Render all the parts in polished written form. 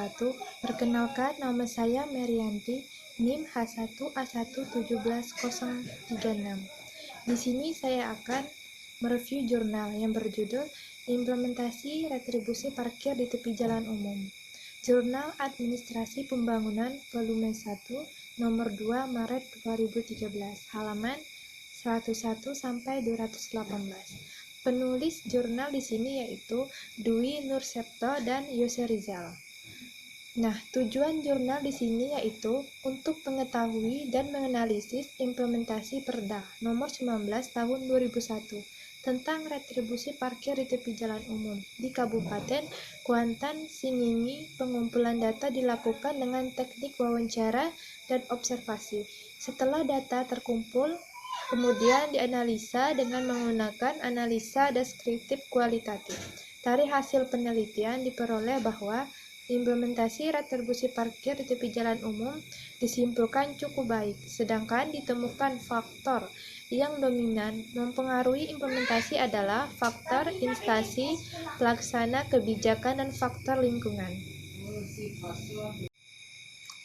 wabarakatuh. Perkenalkan, nama saya Merianti, NIM H1A1171036. Di sini saya akan mereview jurnal yang berjudul Implementasi Retribusi Parkir di Tepi Jalan Umum. Jurnal Administrasi Pembangunan Volume 1, Nomor 2 Maret 2013, halaman 101 sampai 218. Penulis jurnal di sini yaitu Dwi Nursepto dan Yose Rizal. Nah, tujuan jurnal di sini yaitu untuk mengetahui dan menganalisis implementasi Perda Nomor 19 Tahun 2001 tentang retribusi parkir di tepi jalan umum di Kabupaten Kuantan, Singingi. Pengumpulan data dilakukan dengan teknik wawancara dan observasi. Setelah data terkumpul, kemudian dianalisa dengan menggunakan analisa deskriptif kualitatif. Dari hasil penelitian diperoleh bahwa implementasi retribusi parkir di tepi jalan umum disimpulkan cukup baik, sedangkan ditemukan faktor yang dominan mempengaruhi implementasi adalah faktor instansi pelaksana kebijakan dan faktor lingkungan.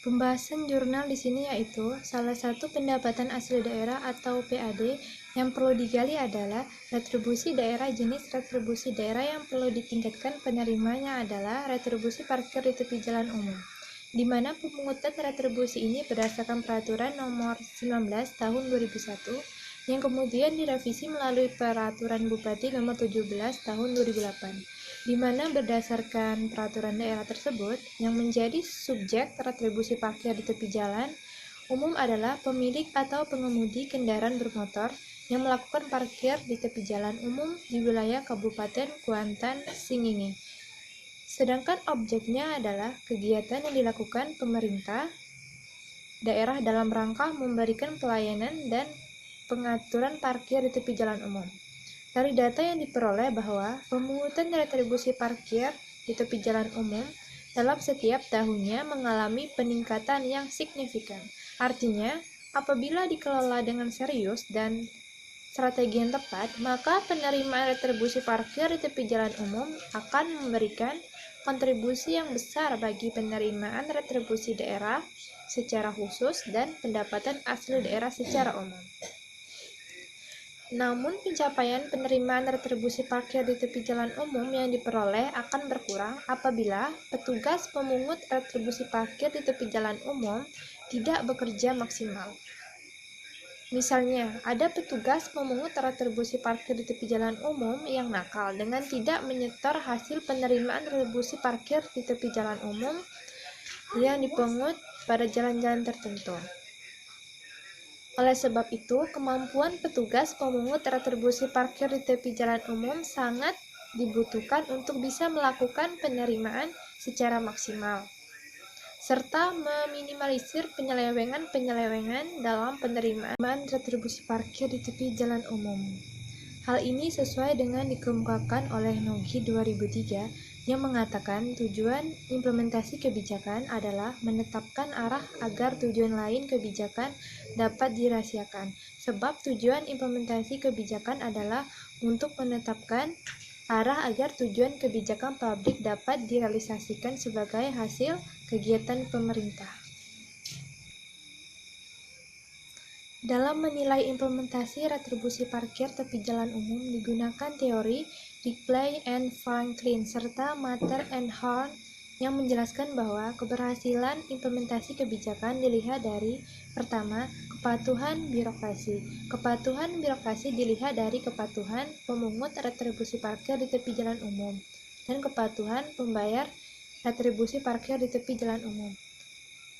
Pembahasan jurnal di sini yaitu salah satu pendapatan asli daerah atau PAD yang perlu digali adalah retribusi daerah. Jenis retribusi daerah yang perlu ditingkatkan penerimanya adalah retribusi parkir di tepi jalan umum, di mana pemungutan retribusi ini berdasarkan Peraturan Nomor 19 Tahun 2001 yang kemudian direvisi melalui Peraturan Bupati Nomor 17 Tahun 2008. Di mana berdasarkan peraturan daerah tersebut, yang menjadi subjek retribusi parkir di tepi jalan umum adalah pemilik atau pengemudi kendaraan bermotor yang melakukan parkir di tepi jalan umum di wilayah Kabupaten Kuantan, Singingi. Sedangkan objeknya adalah kegiatan yang dilakukan pemerintah daerah dalam rangka memberikan pelayanan dan pengaturan parkir di tepi jalan umum. Dari data yang diperoleh bahwa pemungutan retribusi parkir di tepi jalan umum dalam setiap tahunnya mengalami peningkatan yang signifikan. Artinya, apabila dikelola dengan serius dan strategi yang tepat, maka penerimaan retribusi parkir di tepi jalan umum akan memberikan kontribusi yang besar bagi penerimaan retribusi daerah secara khusus dan pendapatan asli daerah secara umum. Namun, pencapaian penerimaan retribusi parkir di tepi jalan umum yang diperoleh akan berkurang apabila petugas pemungut retribusi parkir di tepi jalan umum tidak bekerja maksimal. Misalnya, ada petugas pemungut retribusi parkir di tepi jalan umum yang nakal dengan tidak menyetor hasil penerimaan retribusi parkir di tepi jalan umum yang dipungut pada jalan-jalan tertentu. Oleh sebab itu, kemampuan petugas pemungut retribusi parkir di tepi jalan umum sangat dibutuhkan untuk bisa melakukan penerimaan secara maksimal, serta meminimalisir penyelewengan dalam penerimaan retribusi parkir di tepi jalan umum. Hal ini sesuai dengan dikemukakan oleh Nogi 2003 yang mengatakan tujuan implementasi kebijakan adalah menetapkan arah agar tujuan lain kebijakan dapat dirahasiakan. Sebab tujuan implementasi kebijakan adalah untuk menetapkan arah agar tujuan kebijakan publik dapat direalisasikan sebagai hasil kegiatan pemerintah. Dalam menilai implementasi retribusi parkir tepi jalan umum digunakan teori Ripley and Franklin serta Matter and Horn yang menjelaskan bahwa keberhasilan implementasi kebijakan dilihat dari pertama, kepatuhan birokrasi. Kepatuhan birokrasi dilihat dari kepatuhan pemungut retribusi parkir di tepi jalan umum dan kepatuhan pembayar retribusi parkir di tepi jalan umum.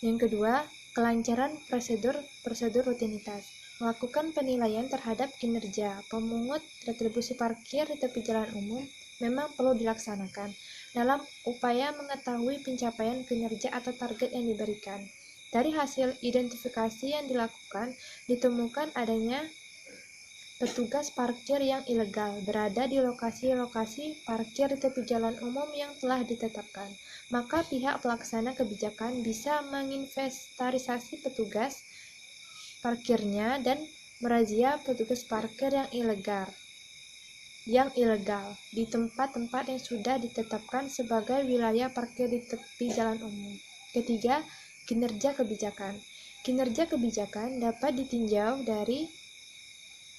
Yang kedua, kelancaran prosedur rutinitas. Melakukan penilaian terhadap kinerja pemungut retribusi parkir di tepi jalan umum memang perlu dilaksanakan dalam upaya mengetahui pencapaian kinerja atau target yang diberikan. Dari hasil identifikasi yang dilakukan, ditemukan adanya petugas parkir yang ilegal berada di lokasi-lokasi parkir di tepi jalan umum yang telah ditetapkan. Maka pihak pelaksana kebijakan bisa menginventarisasi petugas parkirnya dan merazia petugas parkir yang ilegal. yang ilegal di tempat-tempat yang sudah ditetapkan sebagai wilayah parkir di tepi jalan umum. Ketiga, kinerja kebijakan. Kinerja kebijakan dapat ditinjau dari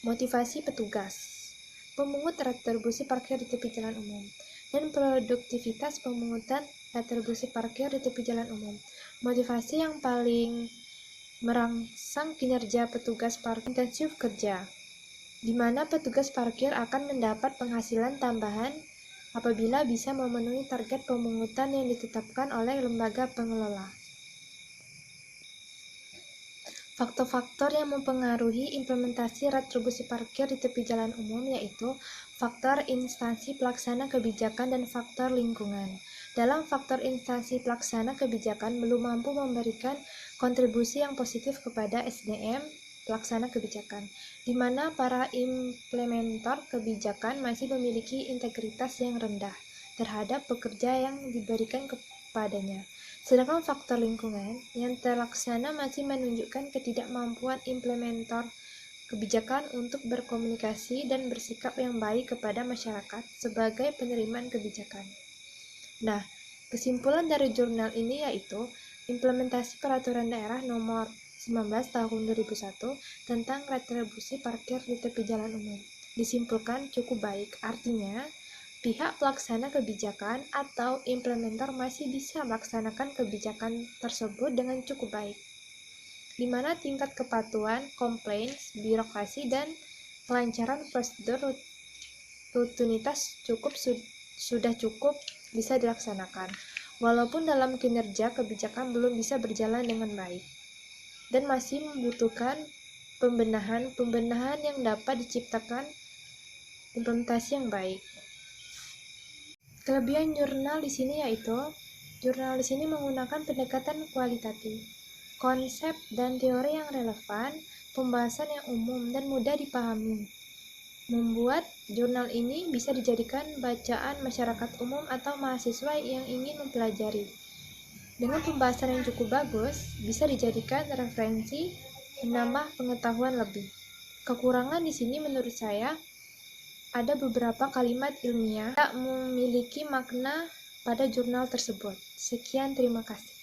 motivasi petugas, pemungut retribusi parkir di tepi jalan umum, dan produktivitas pemungutan retribusi parkir di tepi jalan umum. Motivasi yang paling merangsang kinerja petugas parkir intensif kerja, di mana petugas parkir akan mendapat penghasilan tambahan apabila bisa memenuhi target pemungutan yang ditetapkan oleh lembaga pengelola. Faktor-faktor yang mempengaruhi implementasi retribusi parkir di tepi jalan umum yaitu faktor instansi pelaksana kebijakan dan faktor lingkungan. Dalam faktor instansi pelaksana kebijakan belum mampu memberikan kontribusi yang positif kepada SDM pelaksana kebijakan, di mana para implementer kebijakan masih memiliki integritas yang rendah terhadap pekerja yang diberikan kepadanya. Sedangkan faktor lingkungan yang terlaksana masih menunjukkan ketidakmampuan implementer kebijakan untuk berkomunikasi dan bersikap yang baik kepada masyarakat sebagai penerimaan kebijakan. Nah, kesimpulan dari jurnal ini yaitu implementasi peraturan daerah nomor 19 tahun 2001 tentang retribusi parkir di tepi jalan umum disimpulkan cukup baik, artinya pihak pelaksana kebijakan atau implementer masih bisa melaksanakan kebijakan tersebut dengan cukup baik, di mana tingkat kepatuhan, compliance, birokrasi, dan kelancaran prosedur rutinitas sudah cukup bisa dilaksanakan, walaupun dalam kinerja kebijakan belum bisa berjalan dengan baik dan masih membutuhkan pembenahan yang dapat diciptakan implementasi yang baik. Kelebihan jurnal di sini yaitu jurnal di sini menggunakan pendekatan kualitatif, konsep dan teori yang relevan, pembahasan yang umum dan mudah dipahami. Membuat jurnal ini bisa dijadikan bacaan masyarakat umum atau mahasiswa yang ingin mempelajari. Dengan pembahasan yang cukup bagus, bisa dijadikan referensi menambah pengetahuan lebih. Kekurangan di sini menurut saya ada beberapa kalimat ilmiah tak memiliki makna pada jurnal tersebut. Sekian, terima kasih.